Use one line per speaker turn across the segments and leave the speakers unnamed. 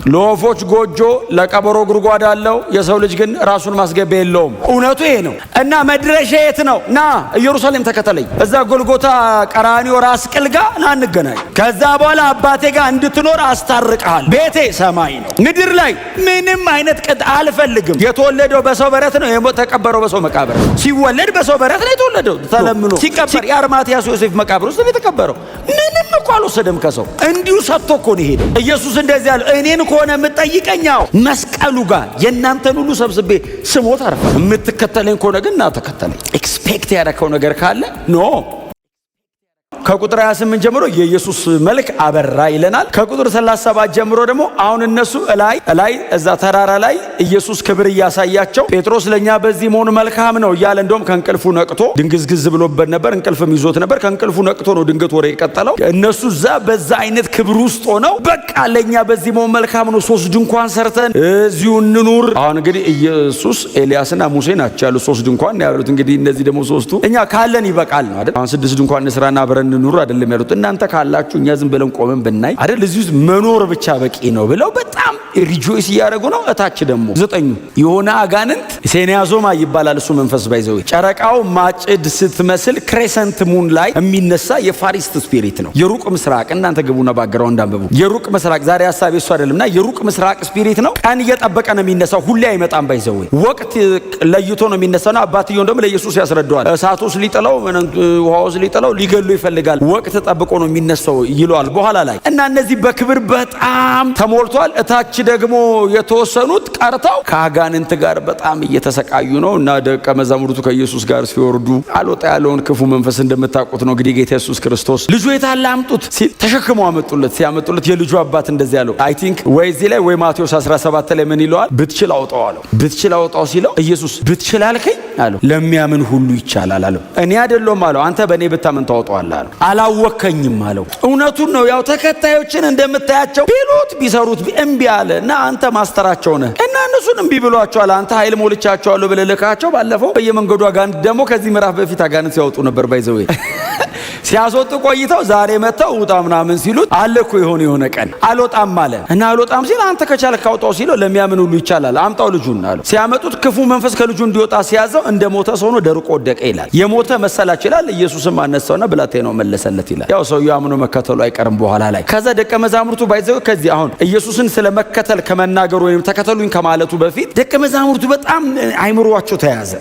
ለወፎች ጎጆ ለቀበሮ ጉድጓድ አለው፣ የሰው ልጅ ግን ራሱን ማስገቢያ የለውም። እውነቱ ይሄ ነው። እና መድረሻ የት ነው? ና ኢየሩሳሌም ተከተለኝ። እዛ ጎልጎታ ቀራኒዮ ራስ ቅል ጋር ና እንገናኝ። ከዛ በኋላ አባቴ ጋር እንድትኖር አስታርቀሃል። ቤቴ ሰማይ ነው፣ ምድር ላይ ምንም አይነት ቅጥ አልፈልግም። የተወለደው በሰው በረት ነው፣ የተቀበረው በሰው መቃብር። ሲወለድ በሰው በረት ነው የተወለደው፣ ተለምኖ ሲቀበር የአርማትያስ ዮሴፍ መቃብር ውስጥ ነው የተቀበረው። ምንም እኮ አልወሰደም ከሰው፣ እንዲሁ ሰጥቶ እኮ ነው ሄደው። ኢየሱስ እንደዚህ ያለው እኔን ከሆነ የምትጠይቀኛው መስቀሉ ጋር የእናንተን ሁሉ ሰብስቤ ስሞት አርፈ የምትከተለኝ ከሆነ ግን ና ተከተለኝ። ኤክስፔክት ያደረከው ነገር ካለ ኖ። ከቁጥር 28 ጀምሮ የኢየሱስ መልክ አበራ ይለናል። ከቁጥር 37 ጀምሮ ደግሞ አሁን እነሱ እላይ እዛ ተራራ ላይ ኢየሱስ ክብር እያሳያቸው ጴጥሮስ ለኛ በዚህ መሆኑ መልካም ነው እያለ እንደውም ከእንቅልፉ ነቅቶ ድንግዝግዝ ብሎበት ነበር። እንቅልፍም ይዞት ነበር። ከእንቅልፉ ነቅቶ ነው ድንገት ወሬ የቀጠለው። እነሱ በዛ አይነት ክብር ውስጥ ሆነው በቃ ለኛ በዚህ መሆኑ መልካም ነው፣ 3 ድንኳን ሰርተን እዚሁ እንኑር። አሁን እንግዲህ ኢየሱስ ኤልያስና ሙሴ ናቸው ያሉት 3 ድንኳን ያሉት። እንግዲህ እነዚህ ደግሞ 3ቱ እኛ ካለን ይበቃል ነው አይደል? አሁን 6 ድንኳን እንስራና አብረን ኑር አይደለም ያሉት። እናንተ ካላችሁ እኛ ዝም ብለን ቆመን ብናይ አይደል እዚህ ውስጥ መኖር ብቻ በቂ ነው ብለው በጣም ሪጆይስ እያደረጉ ነው። እታች ደግሞ 9 የሆነ አጋንንት ሴኒያዞማ ይባላል እሱ መንፈስ ባይዘው ጨረቃው ማጭድ ስትመስል ክሬሰንት ሙን ላይ የሚነሳ የፋሪስት ስፒሪት ነው። የሩቅ ምስራቅ እናንተ ግቡና ባግራውንድ አንብቡ። የሩቅ ምስራቅ ዛሬ ሐሳብ እሱ አይደለምና የሩቅ ምስራቅ ስፒሪት ነው። ቀን እየጠበቀ ነው የሚነሳው፣ ሁሌ አይመጣም። ባይዘው ወቅት ለይቶ ነው የሚነሳው። አባትየው ደግሞ ለኢየሱስ ያስረዳዋል። እሳት ውስጥ ሊጥለው ውሃ ውስጥ ሊጥለው ሊገሉ ይፈልጋል። ወቅት ጠብቆ ነው የሚነሳው ይሏል በኋላ ላይ። እና እነዚህ በክብር በጣም ተሞልቷል። እታች ደግሞ የተወሰኑት ቀርተው ከአጋንንት ጋር በጣም እየተሰቃዩ ነው። እና ደቀ መዛሙርቱ ከኢየሱስ ጋር ሲወርዱ አልወጣ ያለውን ክፉ መንፈስ እንደምታውቁት ነው እንግዲህ ጌታ ኢየሱስ ክርስቶስ ልጁ የታለ አምጡት ሲል ተሸክመው አመጡለት። ሲያመጡለት የልጁ አባት እንደዚህ ያለው አይ ቲንክ ወይ እዚህ ላይ ወይ ማቴዎስ 17 ላይ ምን ይለዋል? ብትችል አውጣው አለው። ብትችል አውጣው ሲለው ኢየሱስ ብትችል አልከኝ አለው። ለሚያምን ሁሉ ይቻላል አለው። እኔ አይደለም አለው፣ አንተ በእኔ ብታምን ታወጣዋለህ አለው። አላወከኝም አለው። እውነቱን ነው። ያው ተከታዮችን እንደምታያቸው ቢሉት ቢሰሩት እምቢ አለ እና አንተ ማስተራቸው ነህ እና እነሱን እምቢ ብሏቸዋል። አንተ ኃይል ሞልቻቸዋለሁ ብለህ ልካቸው። ባለፈው በየመንገዱ አጋንንት ደግሞ ከዚህ ምዕራፍ በፊት አጋንንት ሲያወጡ ነበር ባይዘው ሲያስወጡ ቆይተው ዛሬ መተው ውጣ ምናምን ሲሉት አለ እኮ የሆነ ቀን አልወጣም አለ እና አልወጣም ሲል አንተ ከቻልክ አውጣው ሲለው ለሚያምን ሁሉ ይቻላል አምጣው ልጁን አለው። ሲያመጡት ክፉ መንፈስ ከልጁ እንዲወጣ ሲያዘው እንደ ሞተ ሰው ነው ደርቆ ወደቀ ይላል። የሞተ መሰላች ይላል። ኢየሱስም አነሳውና ብላቴናው መለሰለት ይላል። ያው ሰውየው አምኖ መከተሉ አይቀርም በኋላ ላይ። ከዛ ደቀ መዛሙርቱ ባይዘው ከዚህ አሁን ኢየሱስን ስለመከተል ከመናገሩ ወይም ተከተሉኝ ከማለቱ በፊት ደቀ መዛሙርቱ በጣም አይምሮአቸው ተያዘ።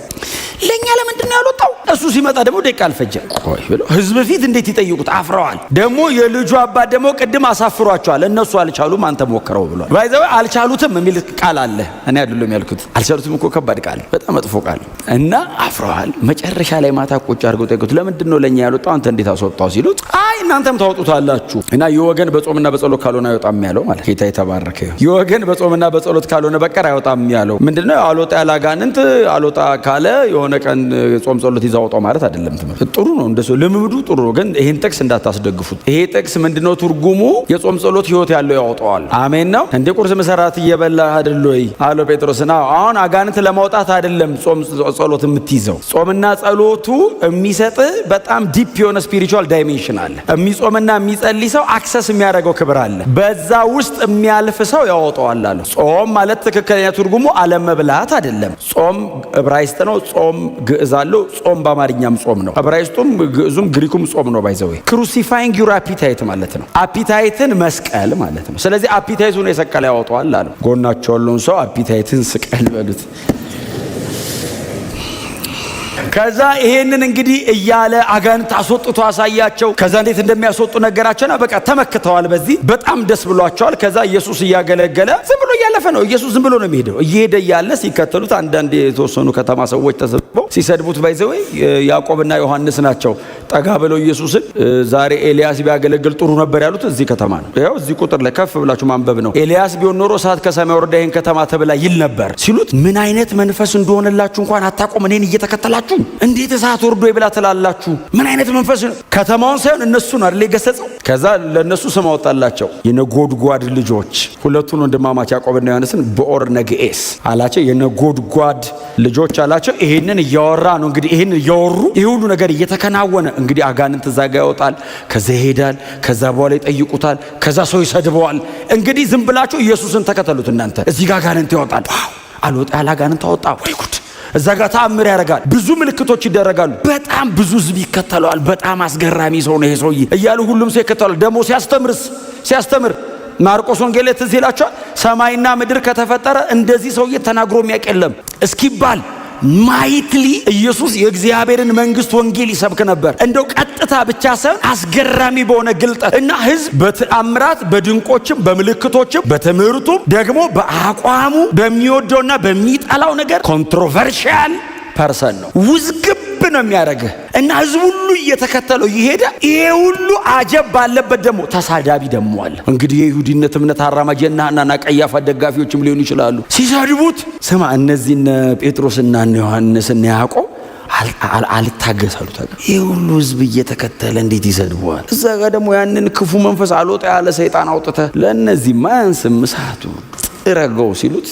ለኛ ለምንድን ነው ያልወጣው? እሱ ሲመጣ ደግሞ ደቂቃ አልፈጀም። ቆይ ብለው ህዝብ ፊት እንዴት ይጠይቁት? አፍረዋል። ደግሞ የልጁ አባት ደግሞ ቅድም አሳፍሯቸዋል። እነሱ አልቻሉም፣ አንተ ሞክረው ብሏል። ባይዘው አልቻሉትም የሚል ቃል አለ። እኔ አይደለም ያልኩት። አልቻሉትም እኮ ከባድ ቃል፣ በጣም መጥፎ ቃል እና አፍረዋል። መጨረሻ ላይ ማታ ቁጭ አድርገው ጠይቁት፣ ለምንድን ነው ለኛ ያልወጣው? አንተ እንዴት አስወጣው ሲሉት አይ እናንተም ታወጡታላችሁ እና የወገን በጾምና በጸሎት ካልሆነ አይወጣም ያለው ማለት ጌታ የተባረከ የወገን በጾምና በጸሎት ካልሆነ በቀር አይወጣም ያለው ምንድነው? አልወጣ ያላጋንንት አልወጣ ካለ የሆነ ቀን ጾም ጸሎት ይዛውጣው ማለት አይደለም። ትምህርት ጥሩ ነው፣ እንደሱ ልምምዱ ጥሩ ነው። ግን ይሄን ጥቅስ እንዳታስደግፉት። ይሄ ጥቅስ ምንድነው ትርጉሙ? የጾም ጸሎት ህይወት ያለው ያወጣዋል። አሜን ነው እንዴ? ቁርስ መሰራት እየበላ አይደል ወይ አለው ጴጥሮስ። ነው አሁን አጋንንት ለማውጣት አይደለም ጾም ጸሎት የምትይዘው። ጾምና ጸሎቱ የሚሰጥ በጣም ዲፕ የሆነ ስፒሪቹዋል ዳይሜንሽን አለ። የሚጾምና የሚጸልይ ሰው አክሰስ የሚያደርገው ክብር አለ። በዛ ውስጥ የሚያልፍ ሰው ያወጣዋል አለ። ጾም ማለት ትክክለኛ ትርጉሙ አለመብላት አይደለም። ጾም ዕብራይስጥ ነው። ጾም ግዕዝ አለው። ጾም በአማርኛም ጾም ነው። ዕብራይስጡም ግዕዙም ግሪኩም ጾም ነው። ባይዘው ክሩሲፋይንግ ዩር አፒታይት ማለት ነው። አፒታይትን መስቀል ማለት ነው። ስለዚህ አፒታይቱን የሰቀለ ያወጣዋል አለ። ጎናቸው ያለውን ሰው አፒታይትን ስቀል በሉት። ከዛ ይሄንን እንግዲህ እያለ አጋንንት አስወጥቶ አሳያቸው። ከዛ እንዴት እንደሚያስወጡ ነገራቸውና በቃ ተመክተዋል። በዚህ በጣም ደስ ብሏቸዋል። ከዛ ኢየሱስ እያገለገለ ዝም ብሎ እያለፈ ነው። ኢየሱስ ዝም ብሎ ነው የሚሄደው። እየሄደ እያለ ሲከተሉት አንዳንድ የተወሰኑ ከተማ ሰዎች ተሰብስበው ሲሰድቡት ባይዘው ያዕቆብና ዮሐንስ ናቸው። ጠጋ ብለው ኢየሱስን ዛሬ ኤልያስ ቢያገለግል ጥሩ ነበር ያሉት እዚህ ከተማ ነው። ያው እዚህ ቁጥር ላይ ከፍ ብላችሁ ማንበብ ነው። ኤልያስ ቢሆን ኖሮ እሳት ከሰማይ ወርዳ ይሄን ከተማ ተብላ ይል ነበር ሲሉት ምን አይነት መንፈስ እንደሆነላችሁ እንኳን አታውቁም፣ እኔን እየተከተላችሁ እንዴት እሳት ወርዶ ይብላ ትላላችሁ? ምን አይነት መንፈስ ነው? ከተማውን ሳይሆን እነሱን አይደል የገሰጸው። ከዛ ለነሱ ስም አወጣላቸው፣ የነጎድጓድ ልጆች። ሁለቱን ወንድማማች ያዕቆብና ዮሐንስን በኦር ነግኤስ አላቸው። የነጎድጓድ ልጆች አላቸው። ይሄንን እያወራ ነው እንግዲህ። ይህን እያወሩ ይህ ሁሉ ነገር እየተከናወነ እንግዲህ አጋንንት እዛ ጋ ይወጣል፣ ከዛ ይሄዳል፣ ከዛ በኋላ ይጠይቁታል፣ ከዛ ሰው ይሰድበዋል። እንግዲህ ዝም ብላችሁ ኢየሱስን ተከተሉት እናንተ። እዚህ ጋር አጋንንት ይወጣል፣ አልወጣ ያለ አጋንንት አወጣ፣ ወይ ጉድ! እዛ ጋር ተአምር ያደርጋል፣ ብዙ ምልክቶች ይደረጋሉ፣ በጣም ብዙ ህዝብ ይከተለዋል። በጣም አስገራሚ ሰው ነው ይሄ ሰውዬ እያሉ ሁሉም ሰው ይከተላል። ደግሞ ሲያስተምር ማርቆስ ወንጌል ትዝ ይላችኋል። ሰማይና ምድር ከተፈጠረ እንደዚህ ሰውዬ ተናግሮ የሚያውቅ የለም እስኪባል ማይትሊ ኢየሱስ የእግዚአብሔርን መንግስት ወንጌል ይሰብክ ነበር። እንደው ቀጥታ ብቻ ሳይሆን አስገራሚ በሆነ ግልጠት እና ህዝብ በተአምራት በድንቆችም በምልክቶችም በትምህርቱም ደግሞ በአቋሙ በሚወደውና በሚጠላው ነገር ኮንትሮቨርሺያል ፐርሰን ነው። ውዝግብ ነው የሚያደርግህ እና ህዝብ ሁሉ እየተከተለው ይሄዳ። ይሄ ሁሉ አጀብ ባለበት ደግሞ ተሳዳቢ ደግሞ አለ። እንግዲህ የይሁዲነት እምነት አራማጅ እና ቀያፋ ደጋፊዎችም ሊሆኑ ይችላሉ። ሲሰድቡት ስማ፣ እነዚህን ጴጥሮስና ዮሐንስና ያዕቆብ አልታገሳሉ። ይሄ ሁሉ ህዝብ እየተከተለ እንዴት ይሰድበዋል? እዛ ጋር ደግሞ ያንን ክፉ መንፈስ አልወጣ ያለ ሰይጣን አውጥተህ ለእነዚህ ማያንስም እሳቱ ረገው ሲሉት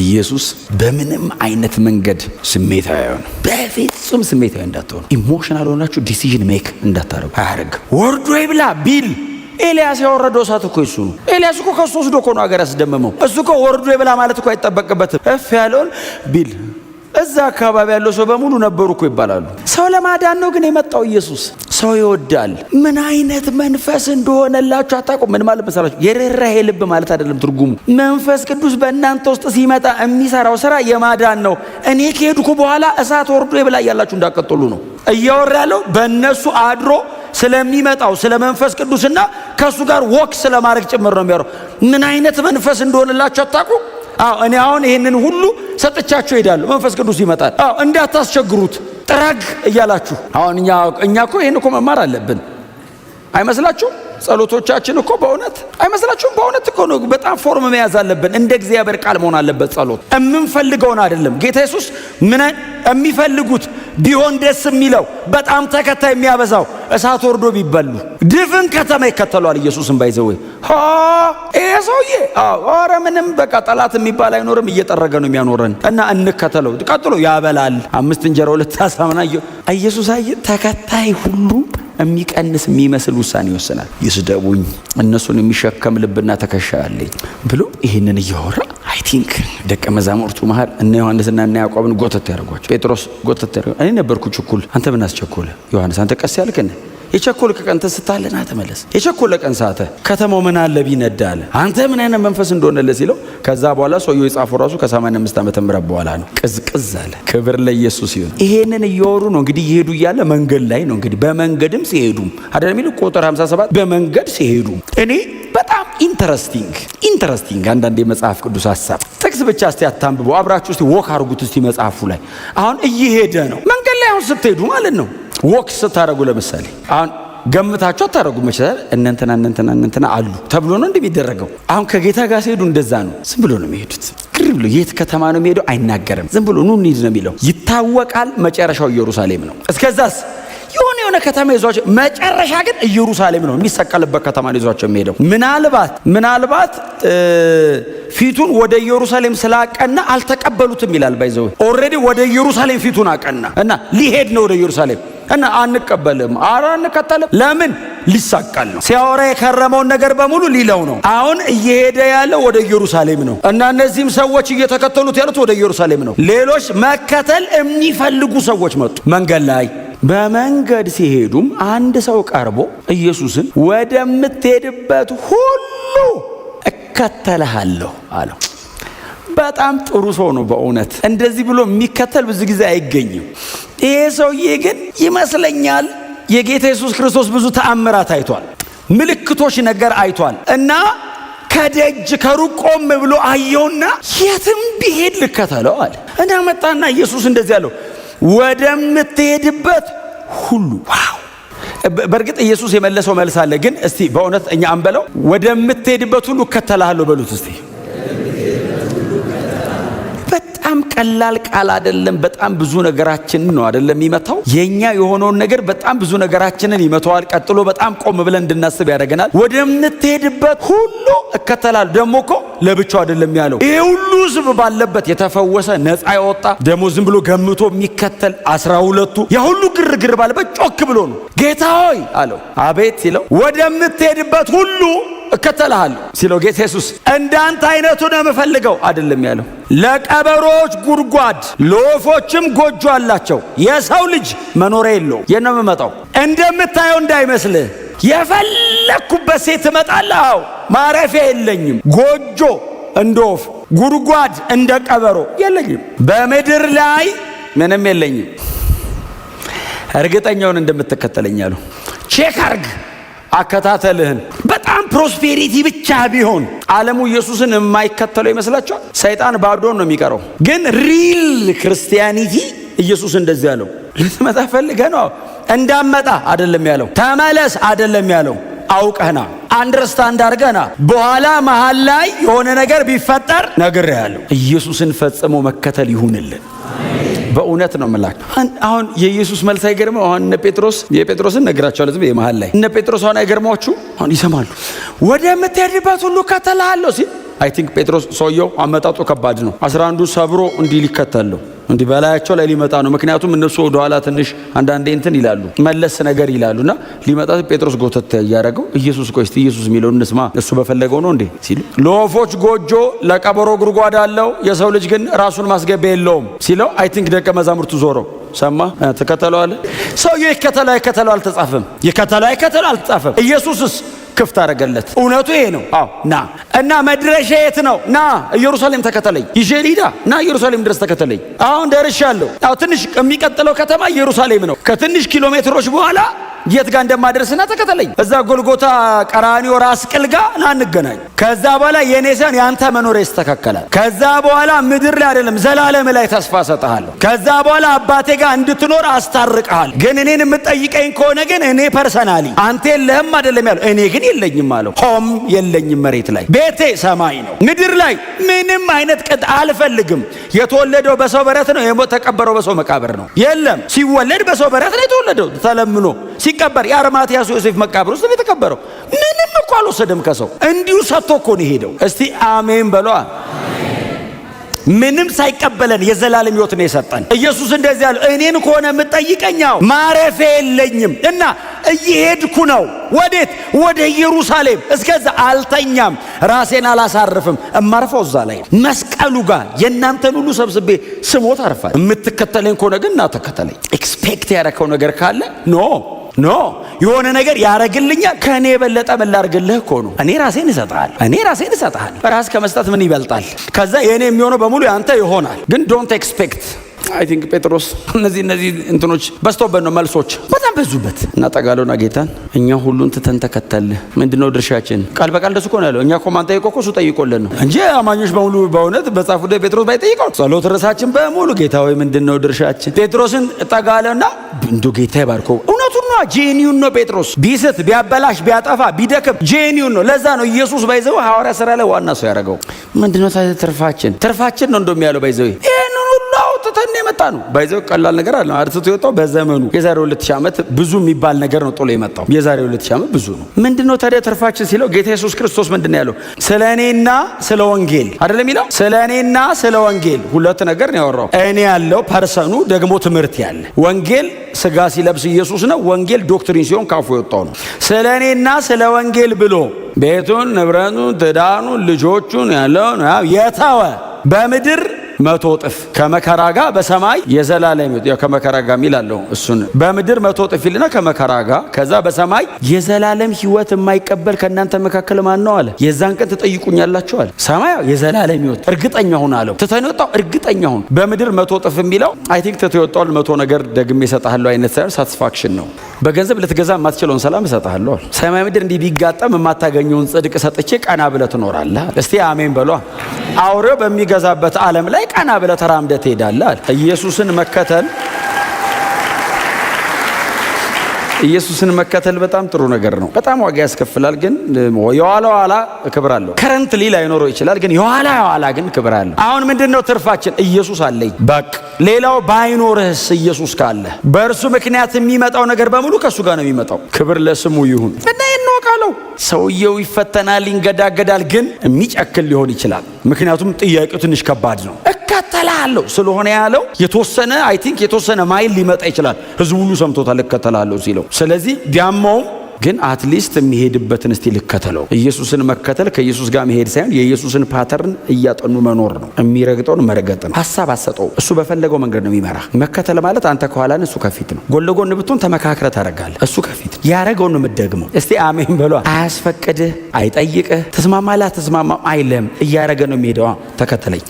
ኢየሱስ በምንም አይነት መንገድ ስሜታዊ አይሆንም። በፍጹም ስሜታዊ እንዳትሆኑ፣ ኢሞሽናል ሆናችሁ ዲሲዥን ሜክ እንዳታረጉ አያደርግም። ወርዶ ይብላ ቢል ኤልያስ ያወረደው እሳት እኮ እሱ ነው። ኤልያስ እኮ ከሱ ወስዶ እኮ ነው ሀገር ያስደመመው። እሱ እኮ ወርዶ ይብላ ማለት እኮ አይጠበቅበትም። እፍ ያለውን ቢል እዛ አካባቢ ያለው ሰው በሙሉ ነበሩ እኮ ይባላሉ። ሰው ለማዳን ነው ግን የመጣው ኢየሱስ። ሰው ይወዳል። ምን አይነት መንፈስ እንደሆነላችሁ አታውቁም። ምን ማለት መሰላችሁ? የርህራሄ ልብ ማለት አይደለም ትርጉሙ። መንፈስ ቅዱስ በእናንተ ውስጥ ሲመጣ የሚሰራው ስራ የማዳን ነው። እኔ ከሄድኩ በኋላ እሳት ወርዶ ይብላ እያላችሁ እንዳቀጥሉ ነው እያወራ ያለው። በእነሱ አድሮ ስለሚመጣው ስለ መንፈስ ቅዱስና ከእሱ ጋር ወክ ስለማድረግ ጭምር ነው የሚያወራው። ምን አይነት መንፈስ እንደሆነላችሁ አታውቁም። እኔ አሁን ይሄንን ሁሉ ሰጥቻችሁ ሄዳለሁ። መንፈስ ቅዱስ ይመጣል። እንዳታስቸግሩት ጥረግ እያላችሁ። አሁን እኛ እኮ ይሄን እኮ መማር አለብን አይመስላችሁም? ጸሎቶቻችን እኮ በእውነት አይመስላችሁም? በእውነት እኮ ነው። በጣም ፎርም መያዝ አለብን። እንደ እግዚአብሔር ቃል መሆን አለበት ጸሎት። የምንፈልገውን አይደለም። ጌታ ኢየሱስ ምን የሚፈልጉት ቢሆን ደስ የሚለው በጣም ተከታይ የሚያበዛው እሳት ወርዶ ቢበሉ ድፍን ከተማ ይከተሏል። ኢየሱስን ባይዘው ይሄ ሰውዬ ኧረ ምንም በቃ ጠላት የሚባል አይኖርም። እየጠረገ ነው የሚያኖረን እና እንከተለው። ቀጥሎ ያበላል። 5 እንጀራ 2 ዓሣ ኢየሱስ ተከታይ ሁሉ የሚቀንስ የሚመስል ውሳኔ ይወስናል። ይስደቡኝ እነሱን የሚሸከም ልብና ትከሻ አለኝ ብሎ ይህንን እያወራ አይ ቲንክ ደቀ መዛሙርቱ መሃል እነ ዮሐንስና እነ ያዕቆብን ጎተት ያደርጓቸው። ጴጥሮስ ጎተት ያደርጓቸው። እኔ ነበርኩ ችኩል፣ አንተ ምን አስቸኮለ? ዮሐንስ አንተ ቀስ ያልከን የቸኮልክ ቀን ተስታለና ተመለስ። የቸኮለ ቀን ሳተ ከተማው ምን አለ ቢነዳ አለ። አንተ ምን አይነት መንፈስ እንደሆነለ ሲለው ከዛ በኋላ ሰውየው የጻፈው ራሱ ከ85 ዓመተ ምህረት በኋላ ነው። ቅዝቅዝ አለ። ክብር ለኢየሱስ ይሁን። ይሄንን እያወሩ ነው እንግዲህ ይሄዱ እያለ መንገድ ላይ ነው እንግዲህ በመንገድም ሲሄዱም አይደል የሚለው ቁጥር 57 በመንገድ ሲሄዱ እኔ በጣም ኢንተረስቲንግ አንዳንድ የመጽሐፍ ቅዱስ ሐሳብ ጥቅስ ብቻ እስቲ አታንብቡ፣ አብራችሁ እስቲ ወክ አድርጉት እስቲ መጽሐፉ ላይ። አሁን እየሄደ ነው መንገድ ላይ አሁን ስትሄዱ ማለት ነው ወክ ስታረጉ ለምሳሌ አሁን ገምታችሁ አታረጉ መቻል እነንተና አሉ ተብሎ ነው እንደሚደረገው። አሁን ከጌታ ጋር ሲሄዱ እንደዛ ነው። ዝም ብሎ ነው የሚሄዱት። ግር ብሎ የት ከተማ ነው የሚሄደው አይናገርም። ዝም ብሎ ኑ እንሂድ ነው የሚለው። ይታወቃል መጨረሻው ኢየሩሳሌም ነው። እስከዛስ የሆነ ከተማ ይዟቸው መጨረሻ ግን ኢየሩሳሌም ነው። የሚሰቀልበት ከተማ ነው ይዟቸው የሚሄደው። ምናልባት ፊቱን ወደ ኢየሩሳሌም ስላቀና አልተቀበሉትም ይላል። ባይዘው ኦልሬዲ ወደ ኢየሩሳሌም ፊቱን አቀና እና ሊሄድ ነው ወደ ኢየሩሳሌም እና አንቀበልም፣ አንከተልም። ለምን? ሊሳቀል ነው። ሲያወራ የከረመውን ነገር በሙሉ ሊለው ነው። አሁን እየሄደ ያለው ወደ ኢየሩሳሌም ነው እና እነዚህም ሰዎች እየተከተሉት ያሉት ወደ ኢየሩሳሌም ነው። ሌሎች መከተል የሚፈልጉ ሰዎች መጡ መንገድ ላይ። በመንገድ ሲሄዱም አንድ ሰው ቀርቦ ኢየሱስን ወደምትሄድበት ሁሉ እከተልሃለሁ አለው። በጣም ጥሩ ሰው ነው በእውነት። እንደዚህ ብሎ የሚከተል ብዙ ጊዜ አይገኝም። ይሄ ሰውዬ ግን ይመስለኛል የጌታ ኢየሱስ ክርስቶስ ብዙ ተአምራት አይቷል፣ ምልክቶች ነገር አይቷል እና ከደጅ ከሩቅ ቆም ብሎ አየውና የትም ቢሄድ ልከተለው አለ እና መጣና ኢየሱስ እንደዚህ አለው ወደምትሄድበት ሁሉ። ዋው! በእርግጥ ኢየሱስ የመለሰው መልስ አለ፣ ግን እስቲ በእውነት እኛ አንበለው። ወደምትሄድበት ሁሉ እከተልሃለሁ በሉት እስቲ። በጣም ቀላል ቃል አይደለም በጣም ብዙ ነገራችንን ነው አይደለም የሚመታው። የኛ የሆነውን ነገር በጣም ብዙ ነገራችንን ይመታዋል። ቀጥሎ በጣም ቆም ብለን እንድናስብ ያደርገናል። ወደምትሄድበት ሁሉ እከተላለሁ። ደግሞ እኮ ለብቻው አይደለም ያለው። ይሄ ሁሉ ሕዝብ ባለበት የተፈወሰ ነፃ ያወጣ ደግሞ ዝም ብሎ ገምቶ የሚከተል 12ቱ የሁሉ ግርግር ባለበት ጮክ ብሎ ነው ጌታ ሆይ አለው። አቤት ሲለው ወደምትሄድበት ሁሉ እከተልሃለሁ ሲለው ጌታ ኢየሱስ እንዳንተ አይነቱ ነው የምፈልገው አይደለም ያለው። ለቀበሮች ጉድጓድ ለወፎችም ጎጆ አላቸው፣ የሰው ልጅ መኖሪያ የለውም። የት ነው የምመጣው? እንደምታየው እንዳይመስልህ። የፈለኩበት ሴት እመጣለሁ። አዎ ማረፊያ የለኝም። ጎጆ እንደ ወፍ፣ ጉድጓድ እንደ ቀበሮ የለኝም። በምድር ላይ ምንም የለኝም። እርግጠኛውን እንደምትከተለኝ አለው። ቼክ አርግ አከታተልህን። በጣም ፕሮስፔሪቲ ብቻ ቢሆን ዓለሙ ኢየሱስን የማይከተለው ይመስላችኋል? ሰይጣን ባዶን ነው የሚቀረው። ግን ሪል ክርስቲያኒቲ ኢየሱስ እንደዚህ ያለው ልትመጣ ፈልገህ ነው እንዳመጣ አይደለም ያለው። ተመለስ አይደለም ያለው። አውቀህና አንደርስታንድ አድርገህና በኋላ መሃል ላይ የሆነ ነገር ቢፈጠር ነግሬሃለሁ። ኢየሱስን ፈጽሞ መከተል ይሁንልን። በእውነት ነው የምላችሁ። አሁን የኢየሱስ መልስ አይገርመው? አሁን እነ ጴጥሮስ የጴጥሮስን ነግራቸዋለሁ። ዝም የመሃል ላይ እነ ጴጥሮስ አሁን አይገርማችሁ? አሁን ይሰማሉ። ወደምትሄድበት ሁሉ እከተልሃለሁ ሲል አይ ቲንክ ጴጥሮስ ሰውየው አመጣጡ ከባድ ነው። 11ዱን ሰብሮ እንዲህ ሊከተለው እንዲህ በላያቸው ላይ ሊመጣ ነው። ምክንያቱም እነሱ ወደ ኋላ ትንሽ አንዳንዴ እንትን ይላሉ፣ መለስ ነገር ይላሉና ሊመጣ ጴጥሮስ ጎተት ያያረገው ኢየሱስ ቆይ እስቲ ኢየሱስ የሚለውን እንስማ፣ እሱ በፈለገው ነው እንዴ ሲሉ ለወፎች ጎጆ ለቀበሮ ጉድጓድ አለው፣ የሰው ልጅ ግን ራሱን ማስገቢያ የለውም ሲለው አይ ቲንክ ደቀ መዛሙርቱ ዞረው ሰማ። ተከተለዋል። ሰውየው ይከተለው አልተጻፈም። ይከተለው አልተጻፈም። ኢየሱስስ ክፍት አደረገለት። እውነቱ ይሄ ነው። አዎ ና እና መድረሻ የት ነው? ና ኢየሩሳሌም ተከተለኝ። ይዤሊዳ ና ኢየሩሳሌም ድረስ ተከተለኝ። አሁን ደርሻለሁ። አዎ ትንሽ የሚቀጥለው ከተማ ኢየሩሳሌም ነው። ከትንሽ ኪሎ ሜትሮች በኋላ የት ጋር እንደማደርስና ተከተለኝ። እዛ ጎልጎታ ቀራኒዮ ራስ ቅል ጋር ና እንገናኝ። ከዛ በኋላ የኔ ሳይሆን ያንተ መኖሪያ ይስተካከላል። ከዛ በኋላ ምድር ላይ አይደለም ዘላለም ላይ ተስፋ ሰጥሃለሁ። ከዛ በኋላ አባቴ ጋር እንድትኖር አስታርቀሃል። ግን እኔን የምትጠይቀኝ ከሆነ ግን እኔ ፐርሰናሊ አንተ የለህም አይደለም ያለው፣ እኔ ግን የለኝም አለው። ሆም የለኝም መሬት ላይ፣ ቤቴ ሰማይ ነው። ምድር ላይ ምንም አይነት ቅጥ አልፈልግም። የተወለደው በሰው በረት ነው፣ የተቀበረው በሰው መቃብር ነው። የለም ሲወለድ በሰው በረት ነው የተወለደው ተለምኖ ሲቀበር የአርማትያስ ዮሴፍ መቃብር ውስጥ ነው የተቀበረው። ምንም እኮ አልወሰደም ከሰው እንዲሁ ሰጥቶ እኮ ነው የሄደው። እስቲ አሜን በሏ። ምንም ሳይቀበለን የዘላለም ሕይወት ነው የሰጠን ኢየሱስ። እንደዚህ ያለው እኔን ከሆነ የምትጠይቀኛው ማረፊያ የለኝም እና እየሄድኩ ነው። ወዴት? ወደ ኢየሩሳሌም። እስከዛ አልተኛም፣ ራሴን አላሳርፍም። እማርፈው እዛ ላይ መስቀሉ ጋር የእናንተን ሁሉ ሰብስቤ ስሞት አርፋል። የምትከተለኝ ከሆነ ግን ና ተከተለኝ። ኤክስፔክት ያደረከው ነገር ካለ ኖ የሆነ ነገር ያረግልኛል። ከእኔ የበለጠ ምን ላርግልህ እኮ ነው። እኔ ራሴን እሰጥሃል። ራስ ከመስጠት ምን ይበልጣል? ከዛ የእኔ የሚሆነው በሙሉ ያንተ ይሆናል። ግን ዶንት ኤክስፔክት። አይ ቲንክ ጴጥሮስ እነዚህ እንትኖች በዝተውበት ነው፣ መልሶች በጣም በዙበት እና ጠጋለውና ጌታን እኛ ሁሉን ትተን ተከተልህ፣ ምንድነው ድርሻችን? ቃል በቃል ደስ እኮ ነው ያለው። እኛ እኮ ማን ጠይቆ እኮ እሱ ጠይቆልን ነው እንጂ አማኞች በሙሉ በእውነት በጻፉ ላይ ጴጥሮስ ባይጠይቀው ጸሎት ርዕሳችን በሙሉ ጌታ ሆይ ምንድነው ድርሻችን? ጴጥሮስን ጠጋለውና እንዶ ጌታ ይባርከው። እውነቱን ነው፣ ጄኒዩን ነው ጴጥሮስ። ቢስት ቢያበላሽ ቢያጠፋ ቢደክም ጄኒዩን ነው። ለዛ ነው ኢየሱስ ባይዘው ሐዋርያ ሥራ ላይ ዋና ሰው ያደረገው። ምንድነው ትርፋችን ነው እንደሚያለው ባይዘው ተተን የመጣ ነው። ባይዘው ቀላል ነገር አለ። አርትቶ የወጣው በዘመኑ የዛሬ 2000 ዓመት ብዙ የሚባል ነገር ነው ጥሎ የመጣው። የዛሬ 2000 ዓመት ብዙ ነው። ምንድነው ታዲያ ትርፋችን ሲለው ጌታ ኢየሱስ ክርስቶስ ምንድነው ያለው? ስለኔና ስለ ወንጌል አይደለም ይለው። ስለኔና ስለ ወንጌል ሁለት ነገር ነው ያወራው። እኔ ያለው ፐርሰኑ ደግሞ ትምህርት ያለ ወንጌል ስጋ ሲለብስ ኢየሱስ ነው። ወንጌል ዶክትሪን ሲሆን ካፉ የወጣው ነው። ስለኔና ስለ ወንጌል ብሎ ቤቱን፣ ንብረቱን፣ ትዳኑን፣ ልጆቹን ያለውን የተወ በምድር 100 እጥፍ ከመከራ ጋር በሰማይ የዘላለም ሕይወት። ያው ከመከራ ጋር ሚላለው እሱን በምድር 100 እጥፍ ይልና ከመከራ ጋር ከዛ በሰማይ የዘላለም ሕይወት የማይቀበል ከእናንተ መካከል ማን ነው አለ። የዛን ቀን ትጠይቁኛላችሁ አለ። ሰማይ የዘላለም ሕይወት እርግጠኛ ሁን አለው። ትተነጣው እርግጠኛ ሁን። በምድር 100 እጥፍ የሚለው አይ ቲንክ ትተወጣው 100 ነገር ደግሜ እሰጥሃለሁ አይነት ሳይሆን ሳቲስፋክሽን ነው። በገንዘብ ልትገዛ የማትችለውን ሰላም እሰጥሃለሁ። ሰማይ ምድር እንዲህ ቢጋጠም የማታገኘውን ጽድቅ ሰጥቼ ቀና ብለህ ትኖራለህ። እስቲ አሜን በሏ። አውሬው በሚገዛበት ዓለም ላይ ቀና ብለህ ተራምደህ ትሄዳለህ። ኢየሱስን መከተል ኢየሱስን መከተል በጣም ጥሩ ነገር ነው። በጣም ዋጋ ያስከፍላል፣ ግን የኋላ ክብር አለው። ከረንትሊ ላይኖረው ይችላል፣ ግን የኋላ ግን ክብር አለው። አሁን ምንድነው ትርፋችን? ኢየሱስ አለኝ በቃ። ሌላው ባይኖርህስ ኢየሱስ ካለ በእርሱ ምክንያት የሚመጣው ነገር በሙሉ ከእሱ ጋር ነው የሚመጣው። ክብር ለስሙ ይሁን። እና ይንወቃለው ሰውየው ይፈተናል፣ ይንገዳገዳል፣ ግን የሚጨክል ሊሆን ይችላል። ምክንያቱም ጥያቄው ትንሽ ከባድ ነው። እከተላለሁ ስለሆነ ያለው የተወሰነ ማይል ሊመጣ ይችላል። ህዝቡ ሁሉ ሰምቶታል እከተላለሁ ሲለው። ስለዚህ ቢያማውም ግን አትሊስት የሚሄድበትን እስቲ ልከተለው። ኢየሱስን መከተል ከኢየሱስ ጋር መሄድ ሳይሆን የኢየሱስን ፓተርን እያጠኑ መኖር ነው። የሚረግጠውን መረገጥ ነው። ሀሳብ አሰጠው። እሱ በፈለገው መንገድ ነው የሚመራ። መከተል ማለት አንተ ከኋላ ነህ፣ እሱ ከፊት ነው። ጎን ለጎን ብትሆን ተመካክረ ታደርጋለህ። እሱ ከፊት ያረገውን ነው የምትደግመው። እስቲ አሜን በሏ። አያስፈቅድህ፣ አይጠይቅህ፣ ተስማማላ ተስማማ አይልም። እያረገ ነው የሚሄደው። ተከተለኝ።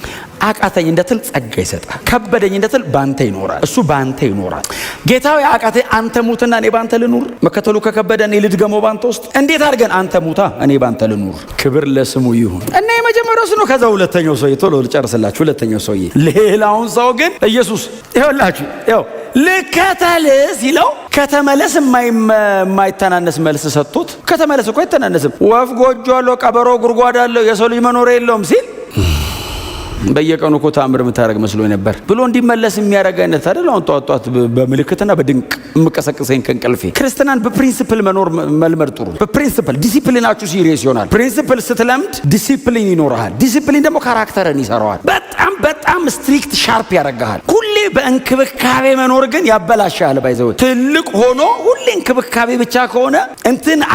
አቃተኝ እንደትል ጸጋ ይሰጣል። ከበደኝ እንደትል ባንተ ይኖራል። እሱ ባንተ ይኖራል። ጌታው አቃተኝ አንተ ሙትና እኔ ባንተ ልኑር። መከተሉ ከከበደ እኔ ልድገመው ባንተ ውስጥ። እንዴት አድርገን? አንተ ሙታ እኔ ባንተ ልኑር። ክብር ለስሙ ይሁን። እና የመጀመሪያው ነው። ከዛ ሁለተኛው ሰውዬ ቶሎ ልጨርስላችሁ። ሁለተኛው ሰውዬ ሌላውን ሰው ግን ኢየሱስ ይኸውላችሁ ልከተል ሲለው ከተመለስ የማይተናነስ መልስ ሰጥቶት፣ ከተመለስ እኮ አይተናነስም። ወፍ ጎጆ አለው፣ ቀበሮ ጉድጓድ አለው፣ የሰው ልጅ መኖሪያ የለውም ሲል በየቀኑ እኮ ተአምር የምታደርግ መስሎ ነበር ብሎ እንዲመለስ የሚያደርግ አይነት አይደል? አሁን ጧት በምልክትና በድንቅ የምቀሰቅሰኝ ከእንቅልፌ። ክርስትናን በፕሪንሲፕል መኖር መልመድ ጥሩ። በፕሪንሲፕል ዲሲፕሊናችሁ ሲሪየስ ይሆናል። ፕሪንሲፕል ስትለምድ ዲሲፕሊን ይኖርሃል። ዲሲፕሊን ደግሞ ካራክተርን ይሰራዋል። በጣም ስትሪክት ሻርፕ ያደርግሃል። ሁሌ በእንክብካቤ መኖር ግን ያበላሻል። ባይዘው ትልቅ ሆኖ ሁሌ እንክብካቤ ብቻ ከሆነ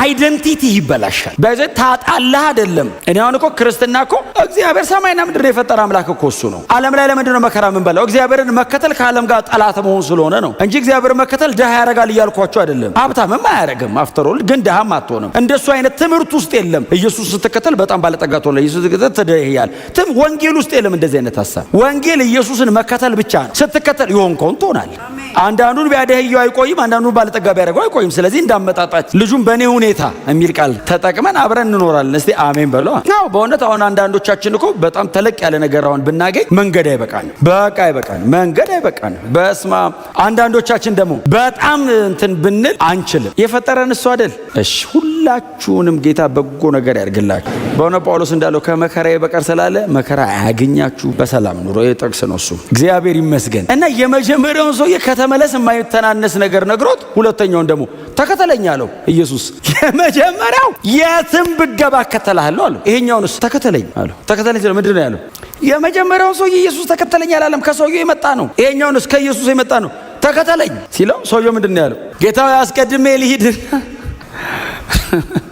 አይደንቲቲ ይበላሻል። ባይዘው ታጣላህ አይደለም። እኔ አሁን እኮ ክርስትና እኮ እግዚአብሔር ሰማይና ምድር የፈጠረ አምላክ እኮ እሱ ነው። ዓለም ላይ ለምንድን ነው መከራ የምንበላው? እግዚአብሔርን መከተል ከዓለም ጋር ጠላት መሆን ስለሆነ ነው እንጂ እግዚአብሔርን መከተል ድሃ ያደርጋል እያልኳቸው አይደለም። ሀብታምም አያደርግም፣ አፍተሮል ግን ድሃም አትሆንም። እንደሱ አይነት ትምህርት ውስጥ የለም። ኢየሱስ ስትከተል በጣም ባለጠጋ ትሆናለህ። ኢየሱስ ስትከተል ትደህያለህ። ወንጌል ውስጥ የለም እንደዚህ አይነት ሐሳብ። ወንጌል ኢየሱስን መከተል ብቻ ነው። ስትከተል የሆንከውን ትሆናለህ። አንዳንዱን ቢያደህየው አይቆይም፣ አንዳንዱን ባለጠጋ ቢያደርገው አይቆይም። ስለዚህ እንዳመጣጣች ልጁን በእኔ ሁኔታ የሚል ቃል ተጠቅመን አብረን እንኖራለን። እስቲ አሜን በለው። አዎ በእውነት አሁን አንዳንዶቻችን እኮ በጣም ተለቅ ያለ ነገር አሁን ብናገኝ መንገድ አይበቃን፣ በቃ አይበቃን፣ መንገድ አይበቃን። በስማ አንዳንዶቻችን ደግሞ በጣም እንትን ብንል አንችልም። የፈጠረን እሱ አይደል? እሺ ሁላችሁንም ጌታ በጎ ነገር ያድርግላችሁ። በእውነት ጳውሎስ እንዳለው ከመከራ በቀር ስላለ መከራ አያገኛችሁ፣ በሰላም ኑሮ። የጠቅስ ነው እሱ። እግዚአብሔር ይመስገን። እና የመጀመሪያውን ሰው ከተመለስ የማይተናነስ ነገር ነግሮት፣ ሁለተኛውን ደግሞ ተከተለኝ አለው ኢየሱስ። የመጀመሪያው የትም ብገባ እከተልሃለሁ አለው። ይሄኛውንስ ተከተለኝ አለው። ተከተለኝ ሲለው ምንድን ነው ያለው? የመጀመሪያውን ሰው ኢየሱስ ተከተለኝ አላለም። ከሰውየው የመጣ ነው። ይሄኛውንስ ከኢየሱስ የመጣ ነው። ተከተለኝ ሲለው ሰውየው ምንድን ነው ያለው? ጌታው አስቀድሜ ልሂድ።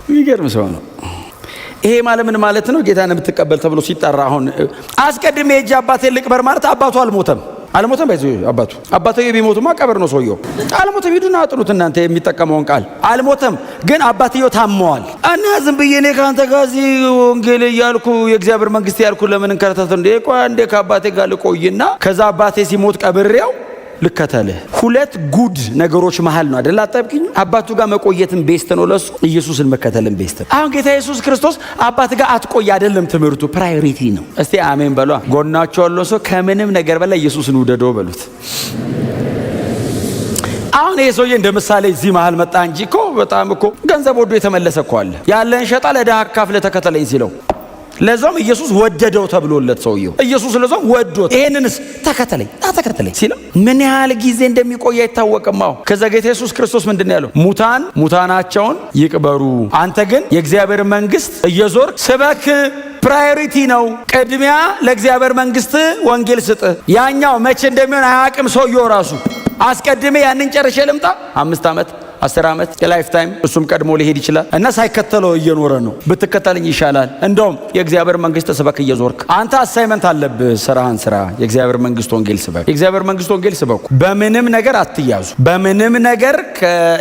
የሚገርም ሰው ነው። ይሄ ማለት ምን ማለት ነው? ጌታን የምትቀበል ተብሎ ሲጠራ አሁን አስቀድሜ ሄጄ አባቴን ልቅበር ማለት አባቱ አልሞተም። ባይዘ አባትየው ቢሞቱማ ቀብር ነው። ሰውየው አልሞተም። ሂዱና አጥኑት እናንተ የሚጠቀመውን ቃል። አልሞተም፣ ግን አባትየው ታመዋል። እና ዝም ብዬ እኔ ከአንተ ጋር እዚህ ወንጌል እያልኩ የእግዚአብሔር መንግስት ያልኩ ለምን እንከረተት እንዴ ከአባቴ ጋር ልቆይና ከዛ አባቴ ሲሞት ቀብሬው ልከተልህ። ሁለት ጉድ ነገሮች መሃል ነው አይደል? አጣብቂኝ። አባቱ ጋር መቆየትን ቤስት ነው ለሱ፣ ኢየሱስን መከተልን ቤስት ነው። አሁን ጌታ ኢየሱስ ክርስቶስ አባት ጋር አትቆይ አይደለም ትምህርቱ፣ ፕራዮሪቲ ነው። እስቲ አሜን በሏ። ጎናቸው ያለው ሰው ከምንም ነገር በላይ ኢየሱስን ውደደው በሉት። አሁን ይሄ ሰውዬ እንደ ምሳሌ እዚህ መሃል መጣ እንጂ እኮ በጣም እኮ ገንዘብ ወዶ የተመለሰ እኮ አለ። ያለን ሸጣ ለድሃ አካፍለህ ተከተለኝ ሲለው ለዛም ኢየሱስ ወደደው ተብሎለት ሰውየው ኢየሱስ ለዛም ወዶት ይሄንንስ ተከተለኝ ሲለው ምን ያህል ጊዜ እንደሚቆይ አይታወቅም። ከዛ ጌታ ኢየሱስ ክርስቶስ ምንድን ነው ያለው? ሙታናቸውን ይቅበሩ፣ አንተ ግን የእግዚአብሔር መንግስት እየዞርክ ስበክ። ፕራዮሪቲ ነው። ቅድሚያ ለእግዚአብሔር መንግስት ወንጌል ስጥ። ያኛው መቼ እንደሚሆን አያውቅም ሰውየው ራሱ። አስቀድሜ ያንን ጨርሼ ልምጣ 5 ዓመት 10 ዓመት የላይፍ ታይም እሱም ቀድሞ ሊሄድ ይችላል እና ሳይከተለው እየኖረ ነው። ብትከተልኝ ይሻላል። እንደውም የእግዚአብሔር መንግስት ስበክ እየዞርክ አንተ አሳይመንት አለብህ። ስራህን ስራ። የእግዚአብሔር መንግስት ወንጌል ስበክ። የእግዚአብሔር መንግስት ወንጌል ስበኩ። በምንም ነገር አትያዙ። በምንም ነገር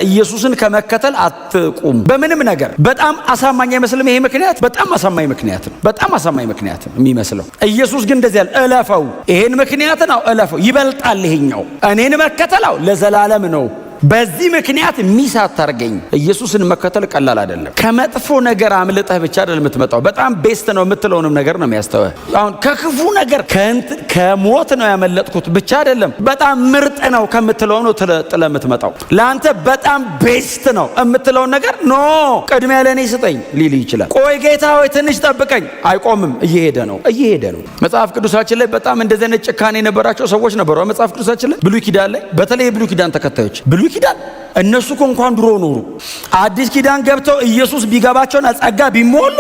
ኢየሱስን ከመከተል አትቁሙ። በምንም ነገር። በጣም አሳማኝ አይመስልም ይሄ ምክንያት? በጣም አሳማኝ ምክንያት ነው። በጣም አሳማኝ ምክንያት ነው የሚመስለው። ኢየሱስ ግን እንደዚህ ያለ እለፈው። ይሄን ምክንያት ነው እለፈው። ይበልጣል ይሄኛው። እኔን መከተላው ለዘላለም ነው በዚህ ምክንያት ሚስ አታርገኝ። ኢየሱስን መከተል ቀላል አይደለም። ከመጥፎ ነገር አምልጠህ ብቻ አይደለም የምትመጣው። በጣም ቤስት ነው የምትለውንም ነገር ነው የሚያስተውህ። አሁን ከክፉ ነገር ከሞት ነው ያመለጥኩት ብቻ አይደለም፣ በጣም ምርጥ ነው ከምትለው ነው ጥለህ የምትመጣው። ለአንተ በጣም ቤስት ነው የምትለውን ነገር ኖ ቅድሚያ ለእኔ ስጠኝ ሊል ይችላል። ቆይ ጌታ ሆይ ትንሽ ጠብቀኝ። አይቆምም፣ እየሄደ ነው። መጽሐፍ ቅዱሳችን ላይ በጣም እንደዚህ አይነት ጭካኔ የነበራቸው ሰዎች ነበሩ። መጽሐፍ ቅዱሳችን ላይ ብሉይ ኪዳን ላይ በተለይ የብሉይ ኪዳን ተከታዮች ብሉይ ኪዳን እነሱ እንኳን ድሮ ኖሩ። አዲስ ኪዳን ገብተው ኢየሱስ ቢገባቸውና ጸጋ ቢሞሉ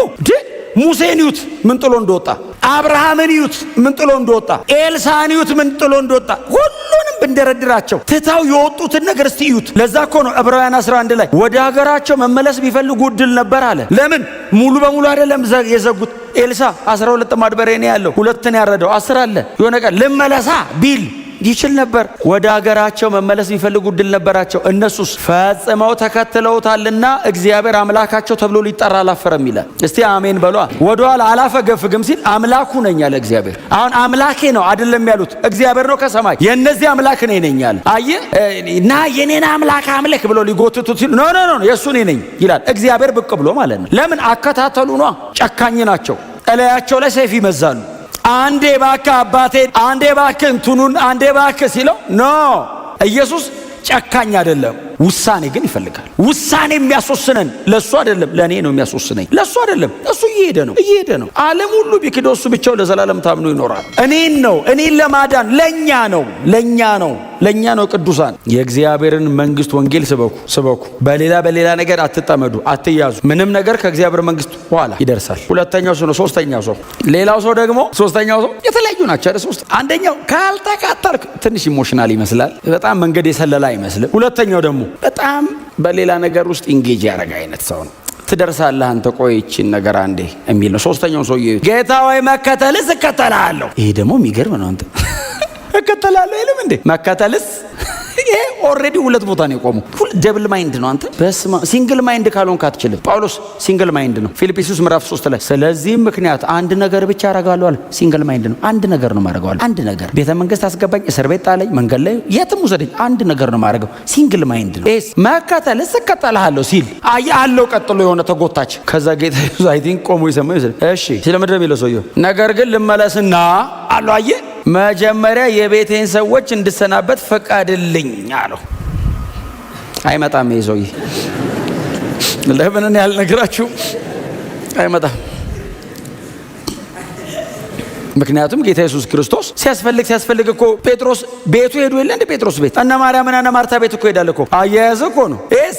ሙሴን ይዩት ምን ጥሎ እንደወጣ፣ አብርሃምን ይዩት ምን ጥሎ እንደወጣ፣ ኤልሳዕን ይዩት ምን ጥሎ እንደወጣ። ሁሉንም ብንደረድራቸው ትተው የወጡትን ነገር እስቲ ይዩት። ለዛ እኮ ነው ዕብራውያን 11 ላይ ወደ ሀገራቸው መመለስ ቢፈልጉ ዕድል ነበር አለ። ለምን ሙሉ በሙሉ አይደለም የዘጉት። ኤልሳዕ 12 ጥማድ በሬ ነው ያለው፣ 2 ያረደው 10 አለ። የሆነ ቀን ልመለሳ ቢል ይችል ነበር። ወደ ሀገራቸው መመለስ ቢፈልጉ ዕድል ነበራቸው። እነሱስ ፈጽመው ተከትለውታልና እግዚአብሔር አምላካቸው ተብሎ ሊጠራ አላፈረም ይላል። እስቲ አሜን በሏ። ወደኋላ አላፈገፍግም ሲል አምላኩ ነኝ ያለ እግዚአብሔር። አሁን አምላኬ ነው አይደለም ያሉት፣ እግዚአብሔር ነው ከሰማይ የእነዚህ አምላክ ነኝ ነኝ ያለ። አየህ እና የኔን አምላክ አምልክ ብሎ ሊጎትቱት ሲል ኖ የእሱ ነኝ ይላል እግዚአብሔር ብቅ ብሎ ማለት ነው። ለምን አከታተሉ ነው። ጨካኝ ናቸው። እላያቸው ላይ ሰይፍ ይመዛሉ። አንዴ ባክህ አባቴ፣ አንዴ ባክህ እንትኑን፣ አንዴ ባክህ ሲለው ኖ ኢየሱስ ጨካኝ አይደለም። ውሳኔ ግን ይፈልጋል። ውሳኔ የሚያስወስነን ለሱ አይደለም፣ ለኔ ነው የሚያስወስነኝ። ለሱ አይደለም፣ እሱ እየሄደ ነው። ዓለም ሁሉ ቢክደው እሱ ብቻው ለዘላለም ታምኖ ይኖራል። እኔን ለማዳን ለኛ ነው። ቅዱሳን የእግዚአብሔርን መንግስት ወንጌል ስበኩ። በሌላ ነገር አትጠመዱ፣ አትያዙ። ምንም ነገር ከእግዚአብሔር መንግስት በኋላ ይደርሳል። ሁለተኛው ሰው ነው። ሶስተኛው ሰው ሶስተኛው ሰው የተለያዩ ናቸው አይደል? አንደኛው ካልተካተልክ ትንሽ ኢሞሽናል ይመስላል፣ በጣም መንገድ የሰለለ አይመስልም። ሁለተኛው ደግሞ በጣም በሌላ ነገር ውስጥ ኢንጌጅ ያደረገ አይነት ሰው ነው። ትደርሳለህ አንተ ቆይችን ነገር አንዴ የሚል ነው። ሶስተኛው ሰውዬ ጌታ ወይ መከተልስ እከተልሃለሁ። ይሄ ደግሞ የሚገርም ነው። አንተ እከተልሃለሁ አይልም እንዴ? መከተልስ ይሄ ኦልሬዲ ሁለት ቦታ ነው የቆመው። ደብል ማይንድ ነው። አንተ በስማ ሲንግል ማይንድ ካልሆንክ አትችልም። ጳውሎስ ሲንግል ማይንድ ነው። ፊልጵስዩስ ምዕራፍ 3 ላይ ስለዚህ ምክንያት አንድ ነገር ብቻ አደርጋለሁ አለ። ሲንግል ማይንድ ነው። አንድ ነገር ነው ማድረገው። አንድ ነገር ቤተ መንግስት አስገባኝ፣ እስር ቤት ጣለኝ፣ መንገድ ላይ የትም ውሰደኝ፣ አንድ ነገር ነው ማድረገው። ሲንግል ማይንድ ነው። ኤስ መከተልስ እከተልሃለሁ ሲል አለው። ቀጥሎ የሆነ ተጎታች። ከዛ ጌታ ኢየሱስ አይ ቲንክ ቆሞ ይሰማው ይመስል እሺ ስለምድር የሚለው ሰውዬው ነገር ግን ልመለስና አሉ። አየህ መጀመሪያ የቤቴን ሰዎች እንድሰናበት ፈቃድልኝ አለው። አይመጣም ይሄ ሰውዬ። ለምን እኔ ያልነግራችሁ አይመጣም። ምክንያቱም ጌታ ኢየሱስ ክርስቶስ ሲያስፈልግ እኮ ጴጥሮስ ቤቱ ሄዱ የለ እንደ ጴጥሮስ ቤት እነ ማርያምና እነ ማርታ ቤት እኮ ሄዳል እኮ። አያያዘ እኮ ነው ኤስ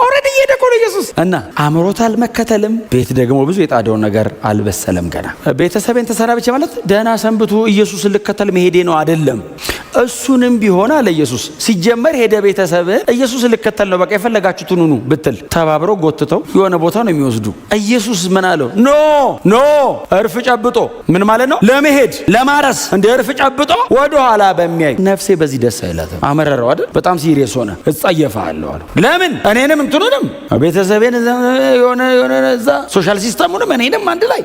ኦልሬዲ ሄደ እኮ ነው ኢየሱስ። እና አምሮታል መከተልም። ቤት ደግሞ ብዙ የጣደውን ነገር አልበሰለም ገና። ቤተሰቤን ተሰናብቼ ማለት ደህና ሰንብቱ ኢየሱስን ልከተል መሄዴ ነው አይደለም። እሱንም ቢሆን አለ ኢየሱስ ሲጀመር ሄደ ቤተሰብ ኢየሱስን ልከተል ነው በቃ የፈለጋችሁትን ሁኑ ብትል ተባብረው ጎትተው የሆነ ቦታ ነው የሚወስዱ። ኢየሱስ ምን አለው? ኖ እርፍ ጨብጦ ምን ማለት ነው? ለመሄድ ለማረስ እንደ እርፍ ጨብጦ ወደ ኋላ በሚያይ ነፍሴ በዚህ ደስ አይላትም። አመረረው አይደል? በጣም ሲሪየስ ሆነ። እጸየፋለሁ አለው። ለምን እኔንም እንትኑንም ቤተሰቤን የሆነ እዛ ሶሻል ሲስተሙንም እኔንም አንድ ላይ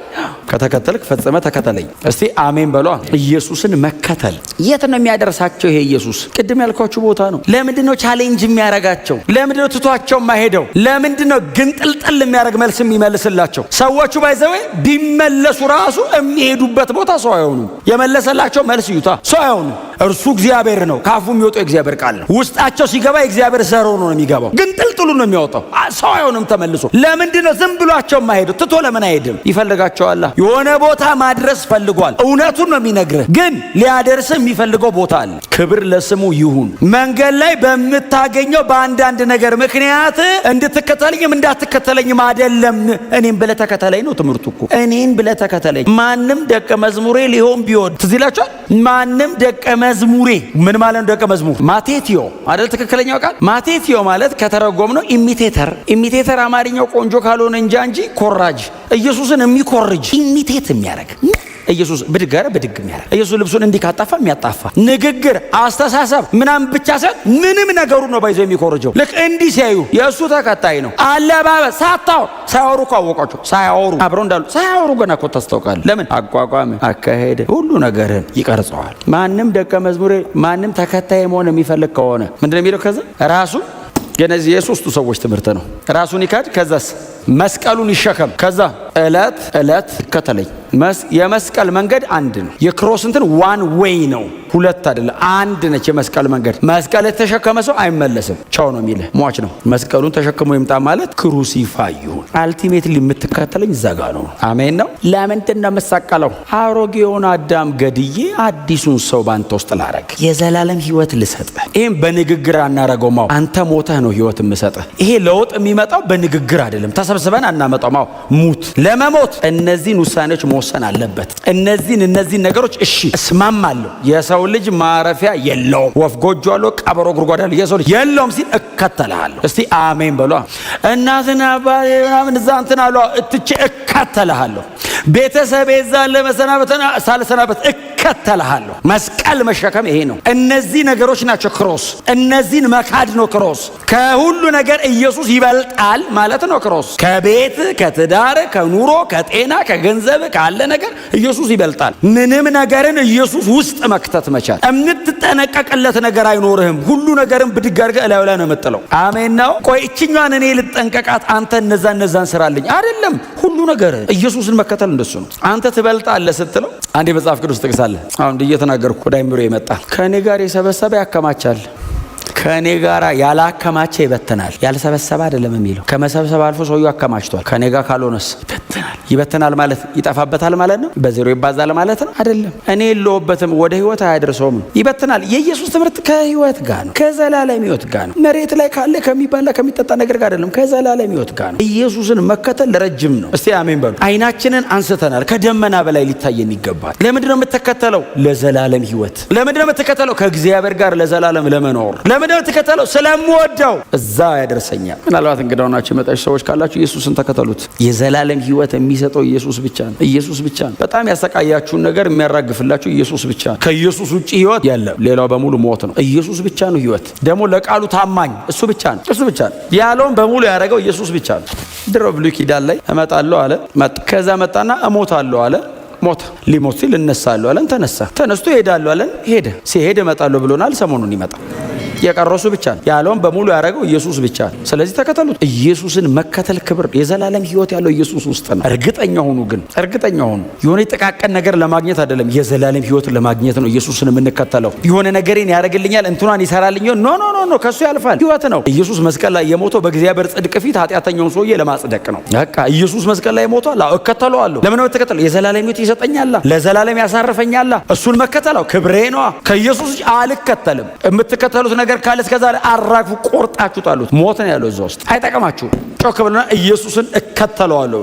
ከተከተልክ ፈጽመ ተከተለኝ። እስቲ አሜን በሏ። ኢየሱስን መከተል የት ነው የሚያደርሳቸው? ይሄ ኢየሱስ ቅድም ያልኳችሁ ቦታ ነው። ለምንድን ነው ቻሌንጅ የሚያረጋቸው? ለምንድን ነው ትቷቸው ማሄደው? ለምንድን ነው ግንጥልጥል የሚያደርግ መልስ የሚመልስላቸው? ሰዎቹ ባይዘው ቢመለሱ ራሱ የሚሄዱበት ቦታ ሰው አይሆኑም። የመለሰላቸው መልስ ይዩታ ሰው አይሆኑም። እርሱ እግዚአብሔር ነው። ካፉ የሚወጣው የእግዚአብሔር ቃል ነው። ውስጣቸው ሲገባ የእግዚአብሔር ዘር ሆኖ ነው የሚገባው። ግንጥልጥሉ ነው የሚያወጣው። ሰው አይሆንም ተመልሶ። ለምንድን ነው ዝም ብሏቸው ማሄደው? ትቶ ለምን አይሄድም? ይፈልጋቸዋል። የሆነ ቦታ ማድረስ ፈልጓል። እውነቱን ነው የሚነግርህ፣ ግን ሊያደርስ የሚፈልገው ቦታ አለ። ክብር ለስሙ ይሁን። መንገድ ላይ በምታገኘው በአንዳንድ ነገር ምክንያት እንድትከተለኝም እንዳትከተለኝም አይደለም። እኔን ብለህ ተከተለኝ ነው ትምህርቱ እኮ። እኔን ብለህ ተከተለኝ። ማንም ደቀ መዝሙሬ ሊሆን ቢወድ ትዝ ይላችኋል። ማንም ደቀ መዝሙሬ ምን ማለት ነው? ደቀ መዝሙር ማቴቲዮ አይደል? ትክክለኛው ቃል ማቴቲዮ ማለት ከተረጎም ነው ኢሚቴተር አማርኛው ቆንጆ ካልሆነ እንጂ ኮራጅ ኢየሱስን የሚኮርጅ ኢሚቴት የሚያደርግ ኢየሱስ ብድግ የሚያደርግ ኢየሱስ ልብሱን እንዲህ ካጣፋ የሚያጣፋ ንግግር፣ አስተሳሰብ ምናምን ብቻ ሳይሆን ምንም ነገሩ ነው ባይዘው የሚኮርጀው። ልክ እንዲህ ሲያዩ የእሱ ተከታይ ነው። አለባበስ ሳያወሩ እኮ አወቋቸው። ሳያወሩ አብረው እንዳሉ ሳያወሩ ገና እኮ ታስታውቃለህ። ለምን አቋቋም፣ አካሄድ፣ ሁሉ ነገርን ይቀርጸዋል። ማንም ደቀ መዝሙሬ ማንም ተከታይ መሆን የሚፈልግ ከሆነ ምንድነው የሚለው? ከዛ ራሱ የነዚህ የሶስቱ ሰዎች ትምህርት ነው። ራሱን ይካድ፣ ከዛስ መስቀሉን ይሸከም፣ ከዛ ዕለት ይከተለኝ። የመስቀል መንገድ አንድ ነው። የክሮስ እንትን ዋን ዌይ ነው፣ ሁለት አይደለም፣ አንድ ነች የመስቀል መንገድ። መስቀል የተሸከመ ሰው አይመለስም፣ ቻው ነው የሚልህ፣ ሟች ነው። መስቀሉን ተሸክሞ ይምጣ ማለት ክሩሲፋይ ይሁን። አልቲሜትሊ የምትከተለኝ ዘጋ ነው። አሜን ነው። ለምንድን ነው የምሰቀለው? አሮጌውን አዳም ገድዬ አዲሱን ሰው ባንተ ውስጥ ላረግ፣ የዘላለም ህይወት ልሰጥህ። ይህም በንግግር አናረገው። ማው አንተ ሞተህ ነው ህይወት የምሰጥህ። ይሄ ለውጥ የሚመጣው በንግግር አይደለም፣ ተሰብስበን አናመጣው። ማው ሙት ለመሞት እነዚህን ውሳኔዎች መወሰን አለበት። እነዚህን ነገሮች እሺ እስማማለሁ። የሰው ልጅ ማረፊያ የለውም። ወፍ ጎጆ አለው፣ ቀበሮ ጉድጓድ አለው። የሰው ልጅ የለውም ሲል እከተልሃለሁ። እስቲ አሜን በሏ። እናትና አባቴ ምናምን እዛ እንትን አሉ እትቼ እከተልሃለሁ። ቤተሰብ የዛለ መሰናበትና ሳልሰናበት እከተልሃለሁ። መስቀል መሸከም ይሄ ነው። እነዚህ ነገሮች ናቸው ክሮስ። እነዚህን መካድ ነው ክሮስ። ከሁሉ ነገር ኢየሱስ ይበልጣል ማለት ነው ክሮስ። ከቤት፣ ከትዳር፣ ከኑሮ፣ ከጤና፣ ከገንዘብ፣ ካለ ነገር ኢየሱስ ይበልጣል። ምንም ነገርን ኢየሱስ ውስጥ መክተት መቻል። የምትጠነቀቅለት ነገር አይኖርህም። ሁሉ ነገርን ብድግ አድርገህ እላዩ ላይ ነው የምጥለው። አሜን ነው። ቆይ እችኛን እኔ ልጠንቀቃት፣ አንተ እነዛን ስራልኝ አይደለም። ሁሉ ነገር ኢየሱስን መከተል እንደሱ ነው። አንተ ትበልጣለህ ስትለው አንድ የመጽሐፍ ቅዱስ ጥቅስ አለ። አሁን እየተናገርኩ ወደ አይምሮ ይመጣል። ከኔ ጋር የሰበሰበ ያከማቻል፣ ከኔ ጋር ያላከማቸ ይበትናል። ያልሰበሰበ አይደለም የሚለው። ከመሰብሰብ አልፎ ሰውየው አከማችቷል። ከኔ ጋር ካልሆነስ ይበትናል። ይበትናል ማለት ይጠፋበታል ማለት ነው። በዜሮ ይባዛል ማለት ነው አይደለም። እኔ የለውበትም፣ ወደ ህይወት አያደርሰውም። ይበትናል። የኢየሱስ ትምህርት ከህይወት ጋር ነው፣ ከዘላለም ህይወት ጋር ነው። መሬት ላይ ካለ ከሚባላ ከሚጠጣ ነገር ጋር አይደለም፣ ከዘላለም ህይወት ጋር ነው። ኢየሱስን መከተል ረጅም ነው። እስቲ አሜን በሉ። አይናችንን አንስተናል። ከደመና በላይ ሊታየን ይገባል። ለምንድነው የምትከተለው? ለዘላለም ህይወት። ለምንድነው የምትከተለው? ከእግዚአብሔር ጋር ለዘላለም ለመኖር። ለምንድነው የምትከተለው? ስለምወደው እዛ ያደርሰኛል። ምናልባት እንግዳው ናችሁ የመጣችሁ ሰዎች ካላችሁ ኢየሱስን ተከተሉት። የዘላለም ህይወት የሚሰጠው ኢየሱስ ብቻ ነው። ኢየሱስ ብቻ ነው። በጣም ያሰቃያችሁን ነገር የሚያራግፍላችሁ ኢየሱስ ብቻ ነው። ከኢየሱስ ውጪ ህይወት የለም። ሌላው በሙሉ ሞት ነው። ኢየሱስ ብቻ ነው ህይወት። ደግሞ ለቃሉ ታማኝ እሱ ብቻ ነው። እሱ ብቻ ነው ያለውን በሙሉ ያደረገው ኢየሱስ ብቻ ነው። ድሮ ብሉይ ኪዳን ላይ እመጣለሁ አለ፣ ከዛ መጣና እሞታለሁ አለ፣ ሞተ። ሊሞት ሲል እነሳለሁ አለን፣ ተነሳ። ተነስቶ እሄዳለሁ አለን፣ ሄደ። ሲሄድ እመጣለሁ ብሎናል፣ ሰሞኑን ይመጣል። የቀረሱ ብቻ ነው ያለውን በሙሉ ያደረገው ኢየሱስ ብቻ ነው። ስለዚህ ተከተሉት። ኢየሱስን መከተል ክብር፣ የዘላለም ህይወት ያለው ኢየሱስ ውስጥ ነው። እርግጠኛ ሆኑ፣ ግን እርግጠኛ ሆኑ። የሆነ የጠቃቀን ነገር ለማግኘት አይደለም፣ የዘላለም ህይወት ለማግኘት ነው ኢየሱስን የምንከተለው። የሆነ ነገሬን ያደርግልኛል፣ እንትኗን ይሰራልኛል፣ ኖ ከሱ ያልፋል። ህይወት ነው። ኢየሱስ መስቀል ላይ የሞተው በእግዚአብሔር ጽድቅ ፊት ኃጢአተኛውን ሰውዬ ለማጽደቅ ነው። በቃ ኢየሱስ መስቀል ላይ ሞቷል። እከተለዋለሁ። ለምን ነው የምትከተለው? የዘላለም ህይወት ይሰጠኛል፣ ለዘላለም ያሳርፈኛል። እሱን መከተለው ክብሬ ነው። ከኢየሱስ አልከተልም። የምትከተሉት ነገር ካለ እስከዛሬ አራግፉ፣ ቆርጣችሁ ጣሉት። ሞት ነው ያለው እዛ ውስጥ። አይጠቅማችሁም። ጮክ ብለና ኢየሱስን እከተለዋለሁ።